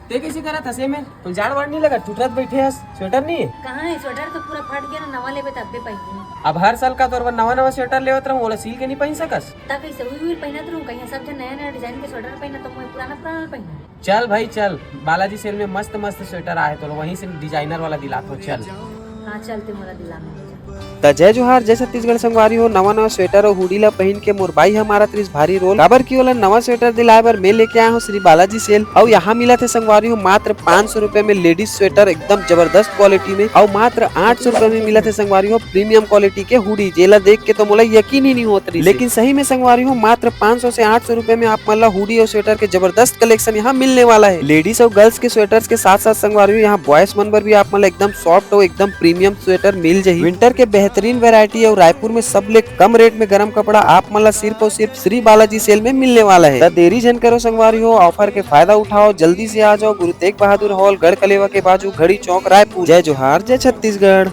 ते कैसे करा था में तो जाड़ वाड़ नहीं लगा टूटत बैठे हस स्वेटर नहीं है। कहाँ है स्वेटर तो पूरा फट गया ना, नवा लेबे तब्बे पहनी। अब हर साल का तोर नवा नवा स्वेटर लेवत रहूं ओला सील के नहीं पहन सकस। ता कैसे उई पहनत रहूं, कहीं सब जन नया नया डिजाइन के स्वेटर पहना तो मैं पुराना पुराना पहना। चल भाई चल, बालाजी सेल में मस्त मस्त स्वेटर आए तो वहीं से डिजाइनर वाला दिलातो चल। हाँ चलते मोला दिलाना। त जय जोहार जय छत्तीसगढ़ संगवारी हो। नवा नवा स्वेटर और हुडी ला पहन के मोर भाई हमारा त्रिस भारी रोल काबर की वाला नवा स्वेटर दिलाए बर मैं लेके आया हूँ श्री बालाजी सेल। और यहाँ मिला थे संगवारी हो मात्र 500 रुपए में लेडीज स्वेटर एकदम जबरदस्त क्वालिटी में, और मात्र 800 रुपए में मिला थे संगवारी हो प्रीमियम क्वालिटी के हुडी। जेला देख के तो मोला यकीन ही नहीं होत रही, लेकिन सही में संगवारी हो मात्र 500 से 800 रुपए में आप मतलब हुडी और स्वेटर के जबरदस्त कलेक्शन यहाँ मिलने वाला है। लेडीज और गर्ल्स के स्वेटर्स के साथ साथ संगवारी हो यहाँ बॉयज मन पर भी आप मतलब एकदम सॉफ्ट और एकदम प्रीमियम स्वेटर मिल जाये। विंटर के बेहतरीन वेरायटी और रायपुर में सबले कम रेट में गर्म कपड़ा आप मतलब सिर्फ और सिर्फ श्री बालाजी सेल में मिलने वाला है। देरी जन करो संगवारी हो, ऑफर के फायदा उठाओ, जल्दी से आ जाओ। गुरु तेग बहादुर हॉल, गढ़ कलेवा के बाजू, घड़ी चौक, रायपुर। जय जोहार जय छत्तीसगढ़।